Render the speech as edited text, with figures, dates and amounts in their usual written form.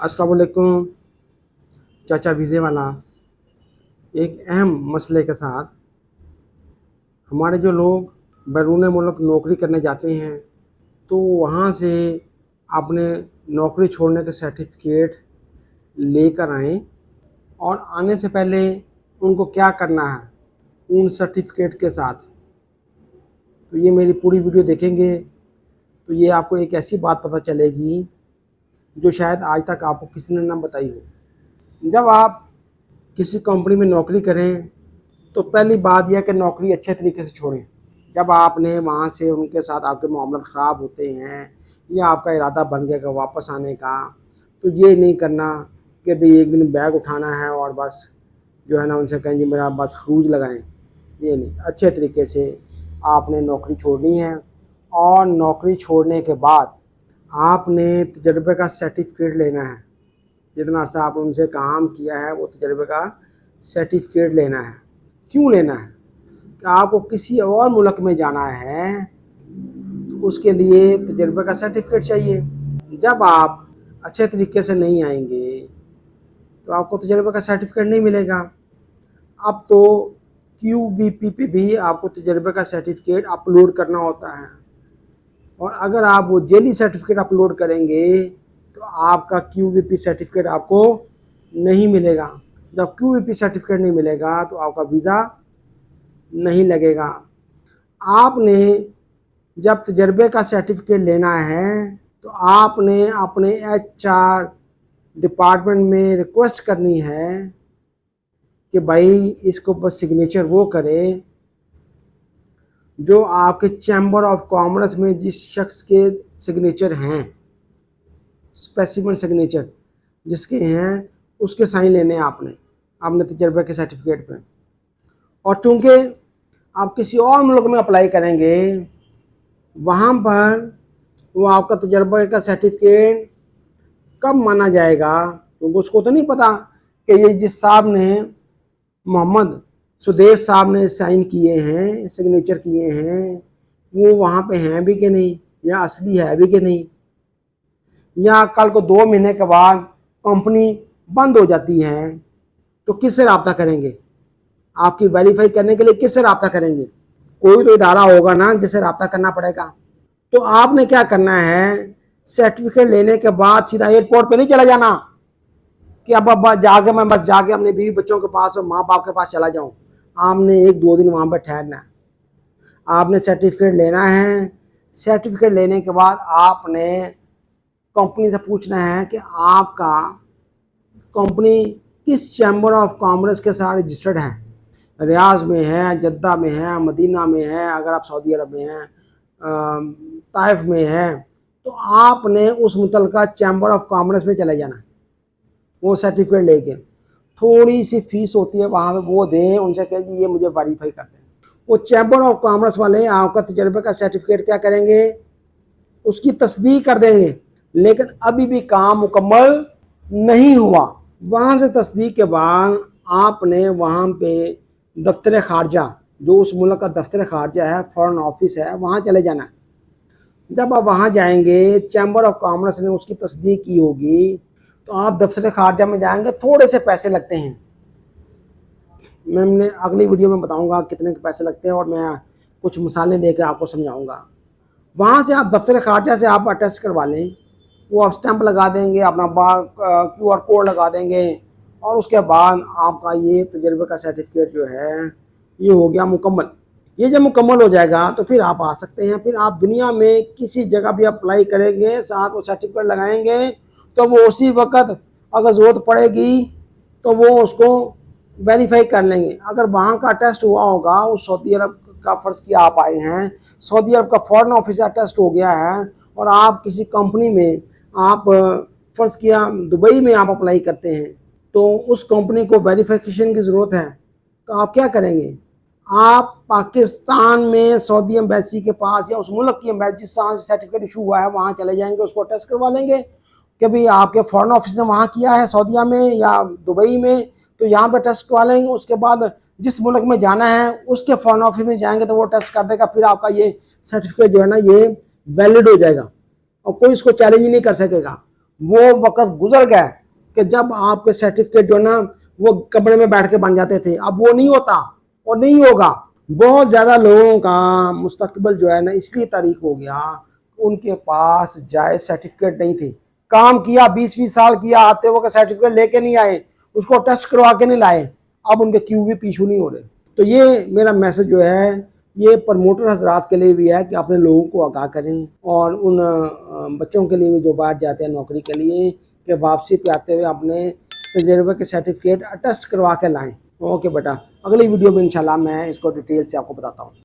अस्सलाम वालेकुम चाचा वीज़े वाला। एक अहम मसले के साथ हमारे जो लोग बैरून मुल्क नौकरी करने जाते हैं तो वहाँ से अपने नौकरी छोड़ने के सर्टिफिकेट लेकर आएँ और आने से पहले उनको क्या करना है उन सर्टिफिकेट के साथ। तो ये मेरी पूरी वीडियो देखेंगे तो ये आपको एक ऐसी बात पता चलेगी जो शायद आज तक आपको किसी ने ना बताई हो। जब आप किसी कंपनी में नौकरी करें तो पहली बात यह कि नौकरी अच्छे तरीके से छोड़ें। जब आपने वहाँ से उनके साथ आपके मामला ख़राब होते हैं या आपका इरादा बन गया कि वापस आने का, तो ये नहीं करना कि भाई एक दिन बैग उठाना है और बस जो है ना उनसे कहें जी मेरा बस खरूज लगाएं। ये नहीं, अच्छे तरीके से आपने नौकरी छोड़नी है और नौकरी छोड़ने के बाद आपने तजर्बे का सर्टिफिकेट लेना है। जितना अर्सा आपने उनसे काम किया है वो तजर्बे का सर्टिफिकेट लेना है। क्यों लेना है? कि आपको किसी और मुल्क में जाना है तो उसके लिए तजर्बे का सर्टिफिकेट चाहिए। जब आप अच्छे तरीके से नहीं आएंगे तो आपको तजर्बे का सर्टिफिकेट नहीं मिलेगा। अब तो QVP पे भी आपको तजर्बे का सर्टिफिकेट अपलोड करना होता है और अगर आप वो जेली सर्टिफिकेट अपलोड करेंगे तो आपका QVP सर्टिफिकेट आपको नहीं मिलेगा। जब QVP सर्टिफिकेट नहीं मिलेगा तो आपका वीज़ा नहीं लगेगा। आपने जब तजर्बे का सर्टिफिकेट लेना है तो आपने अपने HR डिपार्टमेंट में रिक्वेस्ट करनी है कि भाई इसको बस सिग्नेचर वो करे जो आपके चैम्बर ऑफ कॉमर्स में जिस शख्स के सिग्नेचर हैं, स्पेसिफिक सिग्नेचर जिसके हैं उसके साइन लेने हैं आपने तजर्बे के सर्टिफिकेट पे। और चूँकि आप किसी और मुल्क में अप्लाई करेंगे वहाँ पर वो आपका तजर्बे का सर्टिफिकेट कब माना जाएगा, क्योंकि उसको तो नहीं पता कि ये जिस साहब ने मोहम्मद सुदेश साहब ने साइन किए हैं, सिग्नेचर किए हैं, वो वहाँ पे हैं भी कि नहीं या असली है भी कि नहीं। या कल को 2 महीने के बाद कंपनी बंद हो जाती है तो किससे रब्ता करेंगे? आपकी वेरीफाई करने के लिए किससे रब्ता करेंगे? कोई तो इदारा होगा ना जिससे रब्ता करना पड़ेगा। तो आपने क्या करना है, सर्टिफिकेट लेने के बाद सीधा एयरपोर्ट पे नहीं चला जाना कि अब जाके मैं बस जाके अपने बीवी बच्चों के पास और माँ बाप के पास चला जाऊँ। आपने 1-2 दिन वहाँ पर ठहरना है। आपने सर्टिफिकेट लेना है। सर्टिफिकेट लेने के बाद आपने कंपनी से पूछना है कि आपका कंपनी किस चैम्बर ऑफ कॉमर्स के साथ रजिस्टर्ड है। रियाज में है, जद्दा में है, मदीना में है, अगर आप सऊदी अरब में हैं ताइफ में है तो आपने उस मुतलका चैम्बर ऑफ कॉमर्स में चले जाना वो सर्टिफिकेट लेके। थोड़ी सी फीस होती है वहाँ पे, वो दें, उनसे कहें जी ये मुझे वेरीफाई कर दें। वो चैम्बर ऑफ कॉमर्स वाले आपका तजर्बे का सर्टिफिकेट क्या करेंगे, उसकी तस्दीक कर देंगे, लेकिन अभी भी काम मुकम्मल नहीं हुआ। वहाँ से तस्दीक के बाद आपने वहाँ पे दफ्तर खारजा, जो उस मुल्क का दफ्तर खारजा है, फॉरेन ऑफिस है, वहाँ चले जाना। जब आप वहाँ जाएंगे, चैम्बर ऑफ कॉमर्स ने उसकी तस्दीक की होगी तो आप दफ्तर खारजा में जाएंगे। थोड़े से पैसे लगते हैं, मैंने अगली वीडियो में बताऊंगा कितने के पैसे लगते हैं और मैं कुछ मिसालें देकर आपको समझाऊंगा। वहाँ से आप दफ्तर खारजा से आप अटेस्ट करवा लें, वो आप स्टैंप लगा देंगे, अपना QR कोड लगा देंगे और उसके बाद आपका ये तजर्बे का सर्टिफिकेट जो है ये हो गया मुकम्मल। ये जब मुकम्मल हो जाएगा तो फिर आप आ सकते हैं। फिर आप दुनिया में किसी जगह भी अप्लाई करेंगे, साथ वो सर्टिफिकेट लगाएंगे तो वो उसी वक्त अगर ज़रूरत पड़ेगी तो वो उसको वेरीफाई कर लेंगे। अगर वहाँ का टेस्ट हुआ होगा, उस सऊदी अरब का फ़र्ज़ किया आप आए हैं, सऊदी अरब का फॉरेन ऑफिस का टेस्ट हो गया है और आप किसी कंपनी में आप फ़र्ज़ किया दुबई में आप अप्लाई करते हैं तो उस कंपनी को वेरिफिकेशन की ज़रूरत है, तो आप क्या करेंगे? आप पाकिस्तान में सऊदी एम्बेसी के पास या उस मुल्क की एम्बेसी जिस सर्टिफिकेट इशू हुआ है वहाँ चले जाएंगे, उसको टेस्ट करवा लेंगे कि भाई आपके फॉरेन ऑफिस ने वहाँ किया है सऊदीया में या दुबई में, तो यहाँ पे टेस्ट करवा लेंगे। उसके बाद जिस मुल्क में जाना है उसके फॉरेन ऑफिस में जाएंगे तो वो टेस्ट कर देगा। फिर आपका ये सर्टिफिकेट जो है ना ये वैलिड हो जाएगा और कोई इसको चैलेंज नहीं कर सकेगा। वो वक्त गुजर गया कि जब आपके सर्टिफिकेट जो ना वो कमरे में बैठ के बन जाते थे। अब वो नहीं होता और नहीं होगा। बहुत ज़्यादा लोगों का मुस्तकबिल जो है ना इसलिए तारीख हो गया, उनके पास जायज़ सर्टिफिकेट नहीं थे। काम किया 20-20 साल किया, आते हुए सर्टिफिकेट लेके नहीं आए, उसको टेस्ट करवा के नहीं लाए, अब उनके क्यों भी पीछू नहीं हो रहे। तो ये मेरा मैसेज जो है ये प्रमोटर हजरात के लिए भी है कि अपने लोगों को आगाह करें, और उन बच्चों के लिए भी जो बाहर जाते हैं नौकरी के लिए कि वापसी पे आते हुए अपने तजर्बे के सर्टिफिकेट अटेस्ट करवा के लाएं। ओके बेटा, अगली वीडियो में इंशाल्लाह मैं इसको डिटेल से आपको बताता हूँ।